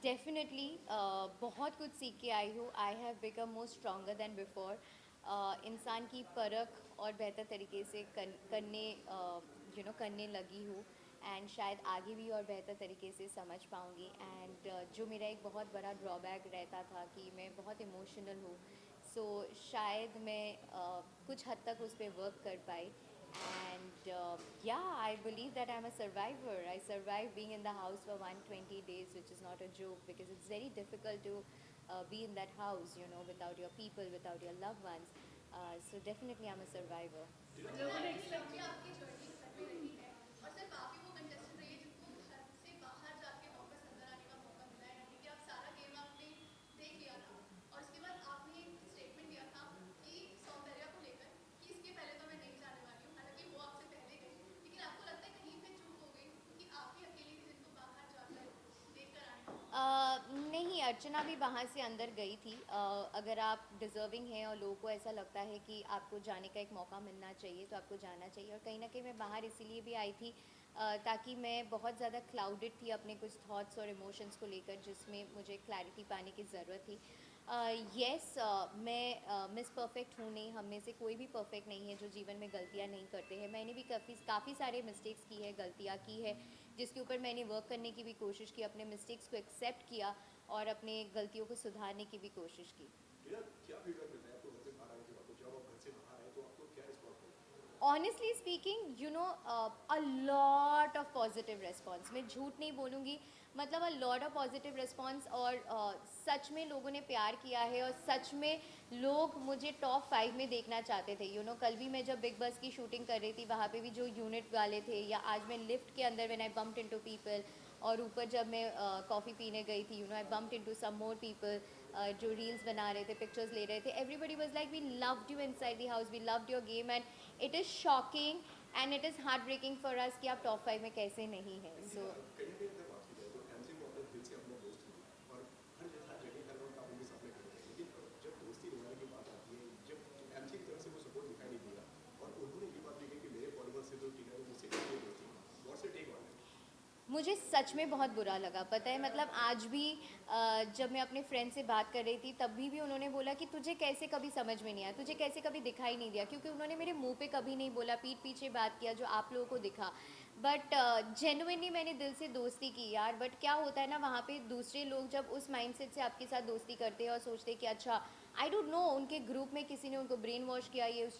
Definitely बहुत कुछ सीख के आई हूँ। I have become more stronger than before. इंसान की परख और बेहतर तरीके से करने लगी हूँ। एंड शायद आगे भी और बेहतर तरीके से समझ पाऊँगी। एंड जो मेरा एक बहुत बड़ा ड्रॉबैक रहता था कि मैं बहुत इमोशनल हूँ, सो शायद मैं कुछ हद तक उस पर वर्क कर पाई। And yeah, I believe that I'm a survivor. I survived being in the house for 120 days, which is not a joke because it's very difficult to be in that house, without your people, without your loved ones. So definitely, I'm a survivor. लोगों ने expect किया आपकी journey घर में रही है और सिर्फ आप ही वो कंटेस्टेंट रही है जिनको घर से बाहर जाके वापस अंदर आने का मौका मिला है, यानी कि आप सारा गेम आपने देख लिया था। और उसके बाद आपने एक स्टेटमेंट दिया था कि सौंदर्या को लेकर कि इसके पहले तो मैं नहीं जाने वाली हूँ, हालांकि वो आपसे पहले गई, लेकिन आपको लगता है कहीं पे चूक हो गई क्योंकि आप ही अकेली थी जिनको बाहर जाकर देख कर आने का मौका मिला। नहीं, अर्चना भी वहाँ से अंदर गई थी। अगर आप डिज़र्विंग हैं और लोगों को ऐसा लगता है कि आपको जाने का एक मौका मिलना चाहिए तो आपको जाना चाहिए। और कहीं ना कहीं मैं बाहर इसीलिए भी आई थी ताकि मैं बहुत ज़्यादा क्लाउडेड थी अपने कुछ थॉट्स और इमोशंस को लेकर, जिसमें मुझे क्लैरिटी पाने की ज़रूरत थी। यस, मैं मिस परफेक्ट हूँ नहीं, हम में से कोई भी परफेक्ट नहीं है जो जीवन में गलतियाँ नहीं करते हैं। मैंने भी काफ़ी सारे मिस्टेक्स की है, गलतियाँ की है, जिसके ऊपर मैंने वर्क करने की भी कोशिश की, अपने मिस्टेक्स को एक्सेप्ट किया और अपने गलतियों को सुधारने की भी कोशिश की। क्या क्या फीडबैक मिलता है आपको घर से बाहर आने के बाद? तो जब आप घर से बाहर आए तो आपको क्या रिस्पॉन्स मिला? Honestly speaking, a lot of positive response, मैं झूठ नहीं बोलूँगी। मतलब a lot of positive response, और सच में लोगों ने प्यार किया है और सच में लोग मुझे टॉप 5 में देखना चाहते थे। कल भी मैं जब बिग बस की शूटिंग कर रही थी, वहाँ पे भी जो यूनिट वाले थे, या आज मैं लिफ्ट के अंदर when I bumped into people, और ऊपर जब मैं कॉफ़ी पीने गई थी, I bumped into some more people जो रील्स बना रहे थे, पिक्चर्स ले रहे थे। Everybody was like, we loved you inside the house, we loved your game, and it is shocking and it is heartbreaking for us कि आप top 5 में कैसे नहीं हैं। इसी सो का कहीं ना कहीं अगर बात की जाए तो एमसी को आपने दिल से अपना दोस्त माना और हर जगह हर वक्त आप उनके सामने खड़े थे, लेकिन जब दोस्ती निभाने की बात आती है, जब एमसी की तरफ से वो सपोर्ट दिखाई नहीं दिया और उन्होंने ये बात भी कही कि मेरे फॉलोअर से तो टीना ने मुझसे इसलिए दोस्ती की, what's your take on it? मुझे सच में बहुत बुरा लगा, पता है। मतलब आज भी जब मैं अपने फ्रेंड से बात कर रही थी, तभी भी उन्होंने बोला कि तुझे कैसे कभी समझ में नहीं आया, तुझे कैसे कभी दिखाई नहीं दिया, क्योंकि उन्होंने मेरे मुंह पे कभी नहीं बोला, पीठ पीछे बात किया जो आप लोगों को दिखा। बट जेन्युइनली मैंने दिल से दोस्ती की यार। बट क्या होता है ना, वहाँ पे दूसरे लोग जब उस माइंडसेट से आपके साथ दोस्ती करते हैं और सोचते हैं कि अच्छा, आई डोंट नो, उनके ग्रुप में किसी ने उनको ब्रेन वॉश किया, ये उस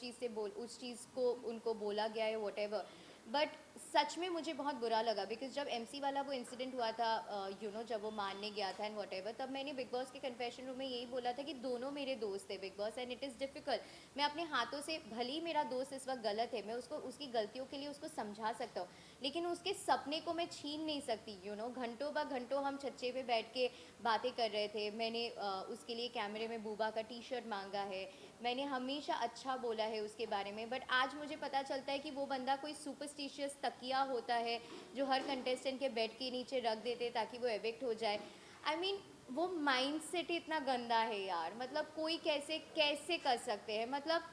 चीज़ को उनको बोला गया है, वॉट एवर। बट सच में मुझे बहुत बुरा लगा, बिकॉज जब एमसी वाला वो इंसिडेंट हुआ था, जब वो मारने गया था एंड वट एवर, तब मैंने बिग बॉस के कन्फेशन रूम में यही बोला था कि दोनों मेरे दोस्त थे big boss, and it is difficult. मैं अपने हाथों से, भले ही मेरा दोस्त इस वक्त गलत है, मैं उसको उसकी गलतियों के लिए उसको समझा सकता हूँ, लेकिन उसके सपने को मैं छीन नहीं सकती। घंटों ब घंटों हम छज्जे पे बैठ के बातें कर रहे थे। मैंने उसके लिए कैमरे में बूबा का टी शर्ट मांगा है, मैंने हमेशा अच्छा बोला है उसके बारे में। बट आज मुझे पता चलता है कि वो बंदा कोई सुपरस्टिशियस तकिया होता है जो हर कंटेस्टेंट के बेड के नीचे रख देते ताकि वो एविक्ट हो जाए। आई मीन, वो माइंड सेट इतना गंदा है यार। मतलब कोई कैसे कैसे कर सकते हैं। मतलब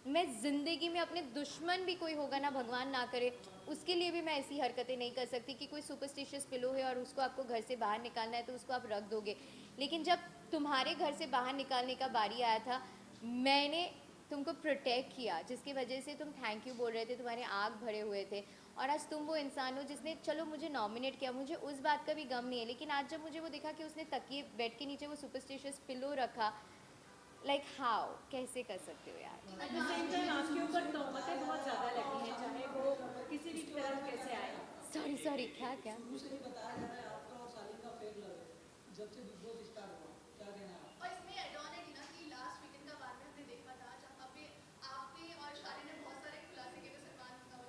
मैं ज़िंदगी में, अपने दुश्मन भी कोई होगा ना, भगवान ना करे, उसके लिए भी मैं ऐसी हरकतें नहीं कर सकती कि कोई सुपरस्टिशियस पिलो है और उसको आपको घर से बाहर निकालना है तो उसको आप रख दोगे। लेकिन जब तुम्हारे घर से बाहर निकालने का बारी आया था, मैंने तुमको प्रोटेक्ट किया, जिसकी वजह से तुम थैंक यू बोल रहे थे, तुम्हारे आँख भरे हुए थे। और आज तुम वो इंसान हो जिसने, चलो मुझे नॉमिनेट किया, मुझे उस बात का भी गम नहीं है, लेकिन आज जब मुझे वो देखा कि उसने तकिए, बेड के नीचे वो सुपरस्टिशियस पिलो रखा, लाइक हाउ, कैसे कर सकते हो यार। टीना एट द जहाँ सेम पे टाइम आपके ऊपर तोहमतें बहुत ज़्यादा लगी हैं, चाहे वो किसी भी तरफ कैसे आए। सॉरी सॉरी, क्या क्या? शुरू से ही बताया जा रहा है आपका और सालिन का फेक लव है जब से बिग बॉस स्टार्ट हुआ। क्या कहना है और आपका? इसमें एड ऑन है टीना कि लास्ट वीकेंड का बाद में हमने देखा था जहाँ पे आपने और शालिन ने बहुत सारे खुलासे किए थे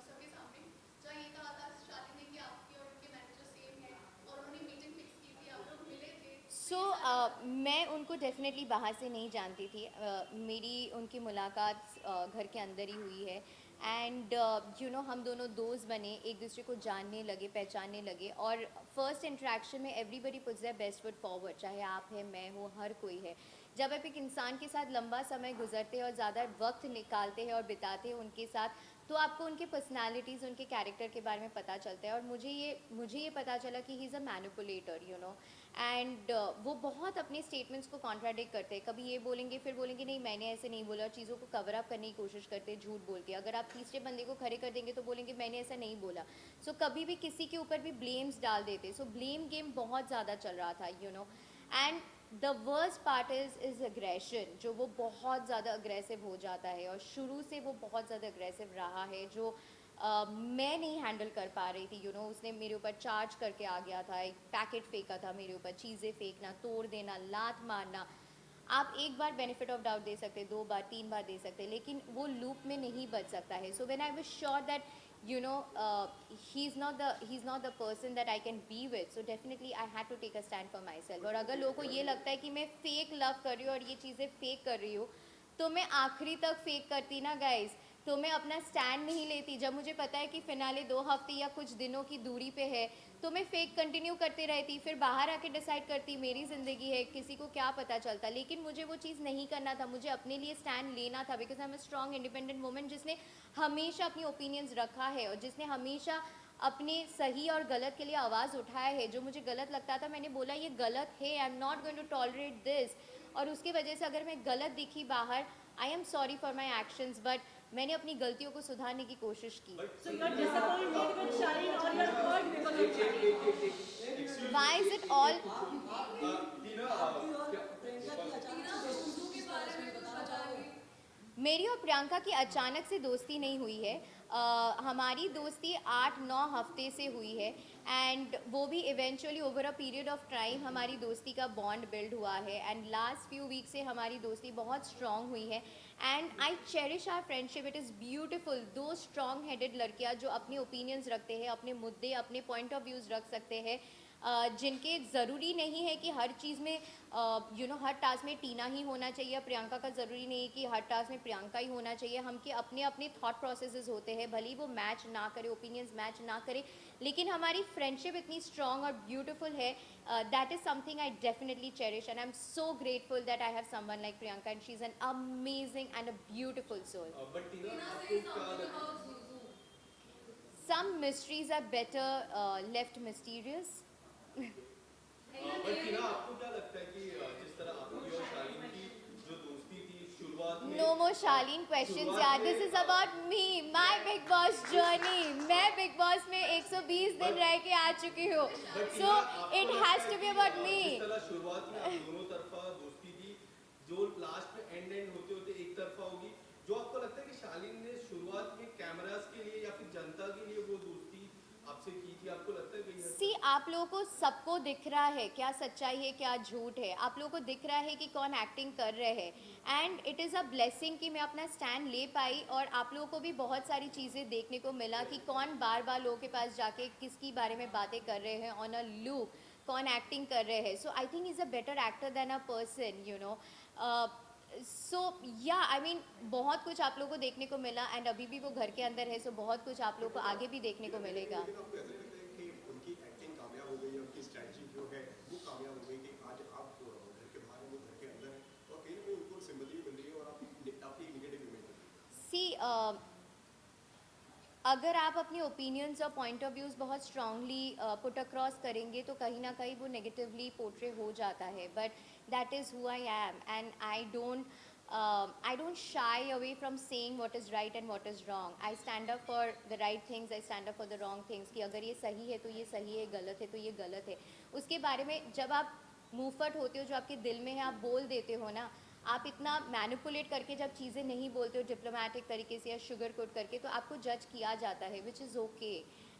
सबके सामने, जहाँ ये कहा था शालिन ने कि आपके और उनके मैनेजर सेम है और उन्होंने मीटिंग फिक्स की थी, आप लोग मिले थे, तो सो ये सारी मैं उनको डेफिनेटली बाहर से नहीं जानती थी। मेरी उनकी मुलाकात घर के अंदर ही हुई है। एंड हम दोनों दोस्त बने, एक दूसरे को जानने लगे, पहचानने लगे, और फर्स्ट इंटरेक्शन में everybody puts their best foot forward, चाहे आप हैं, मैं हूँ, हर कोई है। जब आप एक इंसान के साथ लंबा समय गुजरते हैं और ज़्यादा वक्त निकालते हैं और बिताते हैं उनके साथ, तो आपको उनके पर्सनालिटीज़, उनके कैरेक्टर के बारे में पता चलता है। और मुझे ये पता चला कि he is a manipulator, you know. And वो बहुत अपने स्टेटमेंट्स को कॉन्ट्राडिक्ट करते हैं। कभी ये बोलेंगे, फिर बोलेंगे नहीं मैंने ऐसे नहीं बोला, और चीज़ों को कवर अप करने की कोशिश करते हैं झूठ बोल के। अगर आप तीसरे बंदे को खड़े कर देंगे तो बोलेंगे मैंने ऐसा नहीं बोला। सो कभी भी किसी के ऊपर भी ब्लेम्स डाल देते। सो ब्लेम गेम बहुत ज़्यादा चल रहा था, you know. And the worst part is aggression, जो वो बहुत ज़्यादा अग्रेसिव हो जाता है, और शुरू से वो बहुत ज़्यादा अग्रेसिव रहा है, जो मैं नहीं हैंडल कर पा रही थी, यू नो। उसने मेरे ऊपर चार्ज करके आ गया था, एक पैकेट फेंका था मेरे ऊपर, चीज़ें फेंकना, तोड़ देना, लात मारना। आप एक बार बेनिफिट ऑफ डाउट दे सकते, 2 बार, 3 बार दे सकते, लेकिन वो लूप में नहीं बच सकता है। So when I was sure that you know he's not the person that I can be with, so definitely I had to take a stand for myself. और अगर लोगों को ये लगता है कि मैं फेक लव कर रही हूँ और ये चीज़ें फेक कर रही हूँ, तो मैं आखिरी तक फेक करती ना गाइज, तो मैं अपना स्टैंड नहीं लेती। जब मुझे पता है कि फिनाले 2 हफ्ते या कुछ दिनों की दूरी पे है, तो मैं फेक कंटिन्यू करते रहती, फिर बाहर आके डिसाइड करती मेरी ज़िंदगी है, किसी को क्या पता चलता। लेकिन मुझे वो चीज़ नहीं करना था, मुझे अपने लिए स्टैंड लेना था, because I am a strong independent woman जिसने हमेशा अपनी ओपिनियंस रखा है, और जिसने हमेशा अपने सही और गलत के लिए आवाज़ उठाया है। जो मुझे गलत लगता था मैंने बोला ये गलत है, I am not going to tolerate this. और उसकी वजह से अगर मैं गलत दिखी बाहर, I am sorry for my actions, but मैंने अपनी गलतियों को सुधारने की कोशिश की। So you are disappointed with Shaleen or you are hurt because of Shaleen? Why is it all आपकी और प्रियंका की अचानक से दोस्ती किस तरह से बताना चाहोगे? मेरी और प्रियंका की अचानक से दोस्ती नहीं हुई है। हमारी दोस्ती 8-9 हफ्ते से हुई है, एंड वो भी eventually over a period of time हमारी दोस्ती का बॉन्ड बिल्ड हुआ है, एंड लास्ट फ्यू वीक से हमारी दोस्ती बहुत स्ट्रॉन्ग हुई है। And I cherish our friendship, it is beautiful. दो स्ट्रॉन्ग हेडेड लड़कियाँ जो अपने ओपिनियंस रखते हैं, अपने मुद्दे, अपने पॉइंट ऑफ व्यूज़ रख सकते हैं, जिनके ज़रूरी नहीं है कि हर चीज़ में यू नो हर टास्क में टीना ही होना चाहिए, प्रियंका का ज़रूरी नहीं है कि हर टास्क में प्रियंका ही होना चाहिए। हम के अपने अपने थॉट प्रोसेसेस होते हैं, भले ही वो मैच ना करे, ओपिनियंस मैच ना करे, लेकिन हमारी फ्रेंडशिप इतनी स्ट्रॉन्ग और ब्यूटीफुल है। That is something I definitely cherish, and I am so grateful that I have someone like Priyanka, and she is an amazing and a beautiful soul. But Tina आपको क्या लगता है? Some mysteries are better left mysterious. But Tina आपको क्या लगता है कि जिस तरह आपकी और शालीन की जो दोस्ती थी शुरुआत में No more Charlene questions यार, this is about me, my Big Boss journey. मैं Big Boss में 120 दिन रह के आ चुकी हूँ, so it has to be about me. जिस तरह शुरुआत में आप दोनों तरफा दोस्ती थी, जो लास्ट में एंड होते होते एक तरफा होगी, जो आपको लगता है कि शालीन ने शुरुआत में कैमरास के लिए या फिर जनता के लिए वो दोस्ती आपसे की थी, आपको लगता है कहीं सी आप लोगों को सबको दिख रहा है क्या सच्चाई है क्या झूठ है, आप लोगों को दिख रहा है कि कौन एक्टिंग कर रहे हैं, and it is a blessing कि मैं अपना स्टैंड ले पाई। और आप लोगों को भी बहुत सारी चीज़ें देखने को मिला कि कौन बार बार लोगों के पास जाके किसकी बारे में बातें कर रहे हैं ऑन अ लूप, कौन एक्टिंग कर रहे हैं। So I think is a better actor than a person, you know. So yeah I mean बहुत कुछ आप लोगों को देखने को मिला, एंड अभी भी वो घर के अंदर है, सो बहुत कुछ आप लोगों को आगे भी देखने को मिलेगा। लेकिन आपको ऐसा लगता है कि उनकी एक्टिंग कामयाब हो गई है, उनकी स्ट्रैटेजी जो है वो कामयाब हो गई कि आज आप घर के बाहर हैं, वो घर के अंदर है, और कहीं ना कहीं उनको सिंपैथी मिल रही है और आपकी नेगेटिव इमेज है। सी अगर आप अपनी ओपिनियंस और पॉइंट ऑफ व्यूज़ बहुत स्ट्रांगली पुट अक्रॉस करेंगे तो कहीं ना कहीं वो नेगेटिवली पोर्ट्रे हो जाता है, but that is who I am, and I don't shy away from saying what is right and what is wrong. I stand up for the right things, I stand up for the wrong things, कि अगर ये सही है तो ये सही है, गलत है तो ये गलत है। उसके बारे में जब आप मुँहफट होते हो, जो आपके दिल में है आप बोल देते हो ना, आप इतना मैनिपुलेट करके जब चीज़ें नहीं बोलते हो डिप्लोमेटिक तरीके से या शुगर कोट करके, तो आपको जज किया जाता है, which is okay,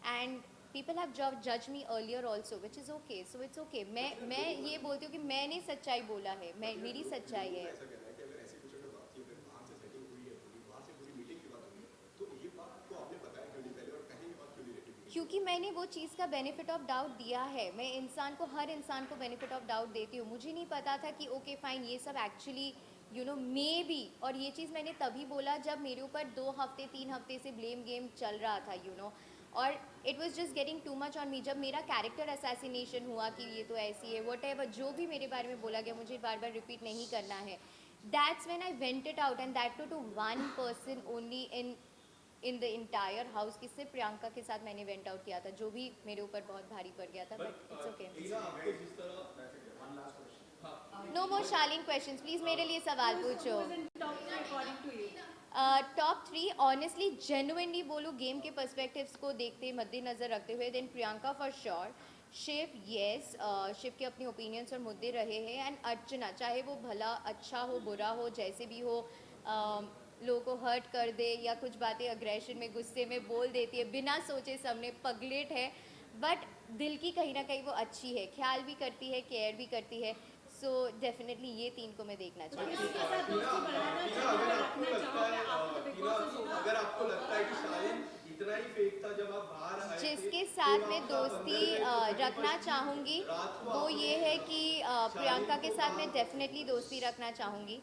and people have जज me earlier also, which is okay, so it's okay. मैं ये बोलती हूँ कि मैंने सच्चाई बोला है, मैं मेरी सच्चाई है। ऐसा कहना है कि अगर ऐसी कुछ अगर बात थी, अगर बाहर से सेटिंग हुई है पूरी, बाहर से पूरी मीटिंग की बात हुई है, तो ये बात को आपने बताया क्यों नहीं पहले, और कहने के बाद क्यों नहीं रेटिफिकेशन? क्योंकि मैंने वो चीज़ का बेनिफिट ऑफ डाउट दिया है। मैं इंसान को, हर इंसान को बेनिफिट ऑफ डाउट देती हूँ। मुझे नहीं पता था कि ओके फाइन ये सब actually you know may be, और ये चीज़ मैंने तभी बोला जब मेरे ऊपर 2 हफ्ते 3 हफ्ते से ब्लेम गेम चल रहा था, यू नो, और it was just getting too much on me. जब मेरा कैरेक्टर असैसिनेशन हुआ कि ये तो ऐसी है, वट एवर जो भी मेरे बारे में बोला गया, मुझे बार बार रिपीट नहीं करना है, that's when I vent it out, and that too one person only in in the entire house कि सिर्फ प्रियंका के साथ मैंने वेंट आउट किया था, जो भी मेरे ऊपर बहुत भारी पड़ गया था, बट इट्स ओके। आपको जिस तरह वन लास्ट क्वेश्चन हाँ no more Shaleen questions, please मेरे लिए सवाल पूछो। Who is in top 3 according to you? Top 3 honestly genuinely बोलूँ गेम के पर्सपेक्टिव्स को देखते मद्देनजर रखते हुए, then Priyanka for sure, Shiv yes, Shiv के अपने ओपिनियंस और मुद्दे रहे हैं, एंड अर्चना चाहे वो भला अच्छा हो बुरा हो जैसे भी हो, लोगों को हर्ट कर दे या कुछ बातें अग्रेशन में गुस्से में बोल देती है बिना सोचे समझे, पगलेट है, बट दिल की कहीं ना कहीं वो अच्छी है, ख्याल भी करती है, केयर भी करती है। सो डेफिनेटली ये 3 को मैं देखना चाहती हूँ। किसी के साथ दोस्ती बढ़ाना चाहोगे, रखना चाहोगे, आपको तो बिग बॉस से अगर आपको लगता है कि शालीन इतना ही फेक था जब आप बाहर आए थे, जिसके साथ तो मैं आप दोस्ती अंदर गए थे, रखना चाहूँगी रात को वो आपने ये है कि प्रियंका के को साथ मैं बाहर- डेफिनेटली दोस्ती रखना चाहूँगी,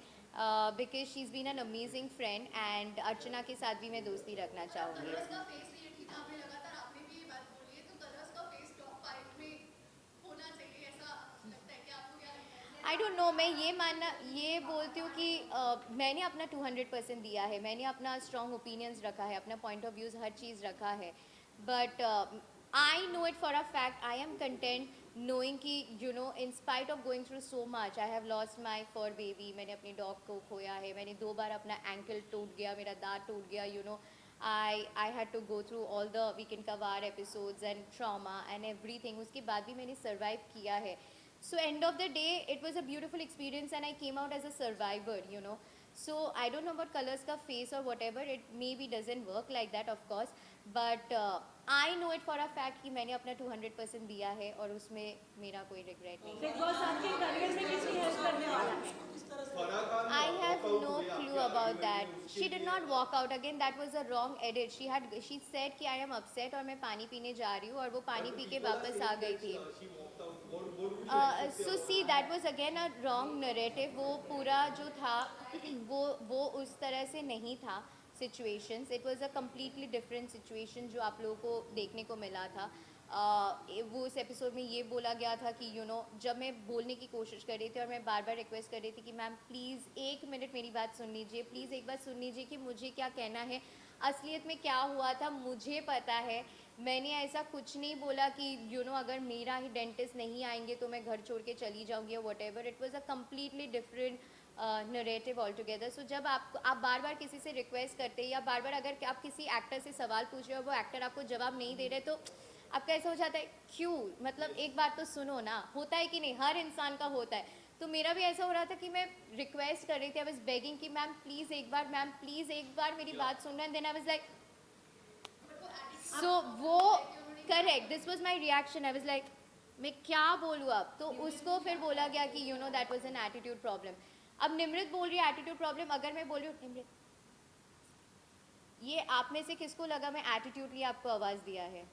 because she is been an amazing friend, and Archana के साथ भी मैं दोस्ती रखना चाहूँगी। कलर्स का फेस ये ठीक है, आपने लगातार आपने भी ये बात बोली है, तो कलर्स का फेस टॉप 5 में होना चाहिए, ऐसा लगता है कि आपको क्या लगता है? आई डोंट नो, मैं ये बोलती हूँ कि मैंने अपना 200% दिया है, मैंने अपना स्ट्रॉन्ग ओपिनियंस रखा है, अपना पॉइंट ऑफ व्यूज़ हर चीज़ रखा है, but I know it for a fact, I am content knowing कि you know in spite of going through so much, I have lost my fur baby, मैंने अपनी डॉग को खोया है, मैंने 2 बार अपना एंकल टूट गया, मेरा दांत टूट गया, you know I had to go through all the weekend का वार episodes and trauma and everything, उसके बाद भी मैंने सर्वाइव किया है. So end of the day, it was a beautiful experience and I came out as a survivor, you know. So I don't know about colors ka face or whatever, it maybe doesn't work like that of course, but I know it for a fact कि मैंने अपना 200% दिया है और उसमें मेरा कोई regret नहीं है. बिग बॉस आपके करियर में कितनी हेल्प करने वाला है? I have no clue about that. She did not walk out again. That was a wrong edit. She said कि I am upset और मैं पानी पीने जा रही हूँ और वो पानी पी के वापस आ गई थी. So see, that was again a wrong narrative. वो पूरा जो था वो उस तरह से नहीं था situations. It was a completely different situation जो आप लोगों को देखने को मिला था. वो उस एपिसोड में ये बोला गया था कि यू नो जब मैं बोलने की कोशिश कर रही थी और मैं बार बार रिक्वेस्ट कर रही थी कि मैम प्लीज़ 1 मिनट मेरी बात सुन लीजिए, प्लीज़ एक बार सुन लीजिए कि मुझे क्या कहना है, असलियत में क्या हुआ था मुझे पता है. मैंने ऐसा कुछ नहीं बोला कि यू नो अगर मेरा ही डेंटिस्ट नहीं आएंगे तो मैं घर छोड़ के चली जाऊँगी या whatever. It was a completely different narrative altogether. सो जब आप बार बार किसी से रिक्वेस्ट करते हैं या बार बार अगर आप किसी एक्टर से सवाल पूछ रहे हो और वो एक्टर आपको जवाब नहीं दे रहे तो आपका ऐसा हो जाता है क्यों, मतलब एक बात तो सुनो ना. होता है कि नहीं, हर इंसान का होता है. तो मेरा भी ऐसा हो रहा था कि मैं रिक्वेस्ट कर रही थी, आई वाज बेगिंग कि मैम प्लीज़ एक बार मेरी बात सुनना. And then I was like so वो correct, this was my reaction. I was like मैं क्या बोलूँ अब. तो उसको फिर बोला गया कि you know that was an attitude problem. अब निमृत बोल रही है एटीट्यूड प्रॉब्लम, अगर मैं बोल रही हूँ निमृत ये आप में से किसको लगा मैं एटीट्यूडली आपको आवाज़ दिया है.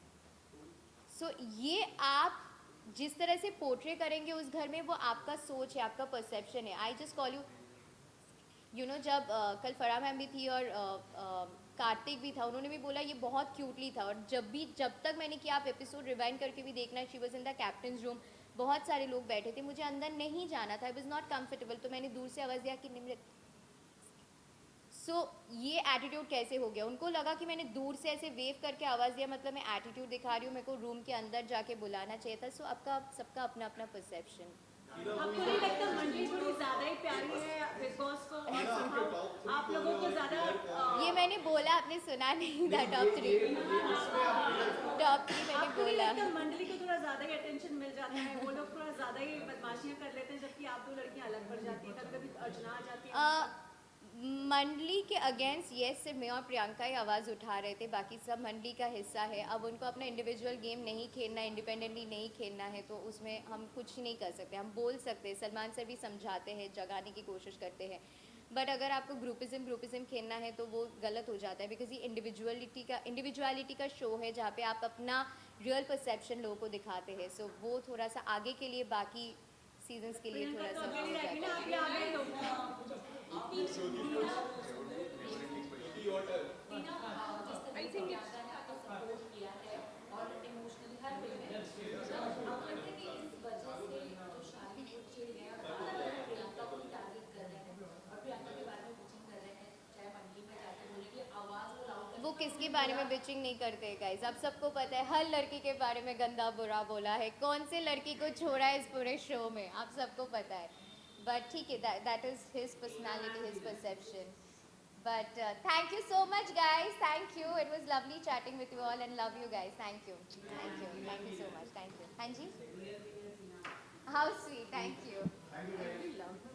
सो ये आप जिस तरह से पोर्ट्रे करेंगे उस घर में वो आपका सोच है, आपका परसेप्शन है. I just call you know जब कल फराह मैम भी थी और कार्तिक भी था, उन्होंने भी बोला ये बहुत क्यूटली था. और जब तक मैंने किया, आप एपिसोड रिवाइंड करके भी देखना, she was in the captains room, बहुत सारे लोग बैठे थे, मुझे अंदर नहीं जाना था, आई वॉज नॉट कम्फर्टेबल, तो मैंने दूर से आवाज़ दिया कि निमृत. सो ये एटीट्यूड कैसे हो गया. उनको लगा कि मैंने दूर से ऐसे वेव करके आवाज़ दिया मतलब मैं एटीट्यूड दिखा रही हूँ, मेरे को रूम के अंदर जाके बुलाना चाहिए था. सो आपका सबका अपना अपना परसेप्शन. आपको नहीं लगता मंडली थोड़ी ज़्यादा ही प्यारी है बिग बॉस को और somehow आप लोगों को ज़्यादा ये मैंने बोला, आपने सुना नहीं था. टॉप 3 मैंने आपको नहीं बोला. लगता मंडली को थोड़ा ज़्यादा ही अटेंशन मिल जाता है, वो लोग थोड़ा ज़्यादा ही बदमाशियाँ कर लेते हैं जबकि आप 2 लड़कियाँ अलग पड़ जाती हैं, कभी कभी अर्चना आ जाती है. मंडली के अगेंस्ट येस सिर्फ मैं और प्रियंका ही आवाज़ उठा रहे थे, बाकी सब मंडली का हिस्सा है. अब उनको अपना इंडिविजुअल गेम नहीं खेलना, इंडिपेंडेंटली नहीं खेलना है तो उसमें हम कुछ नहीं कर सकते. हम बोल सकते हैं, सलमान सर भी समझाते हैं, जगाने की कोशिश करते हैं, बट अगर आपको ग्रुपिज्म खेलना है तो वो गलत हो जाता है. बिकॉज ये इंडिविजुअलिटी का शो है जहाँ पे आप अपना रियल परसेप्शन लोगों को दिखाते हैं. सो वो थोड़ा सा आगे के लिए, बाकी सीजन्स के लिए थोड़ा प्रियंका सा तो हो अकेली रहेगी ना, जाता आप है. ही आ गए लोग. आई थिंक प्रियंका ने आपको सपोर्ट किया है और इमोशनली हर वे में अब लगता है कि इस वजह से जो शादी को चिड़ गए और प्रियंका को टारगेट कर रहे हैं और प्रियंका के बारे में कुछ कर रहे हैं, चाहे मंडली में जाके बोले कि आवाज़ वो लाउड वो किसके बारे में बिचिंग नहीं करते गाइस, आप सबको पता है हर लड़की के बारे में गंदा बुरा बोला है, कौन से लड़की को छोड़ा है इस पूरे शो में, आप सबको पता है. बट ठीक है, that is his personality, his perception. But thank you so much, guys. Thank you. It was lovely chatting with you all, and love you guys. Thank you. Thank you. Thank you so much. Thank you. Hanji? How sweet. Thank you. Thank you Love.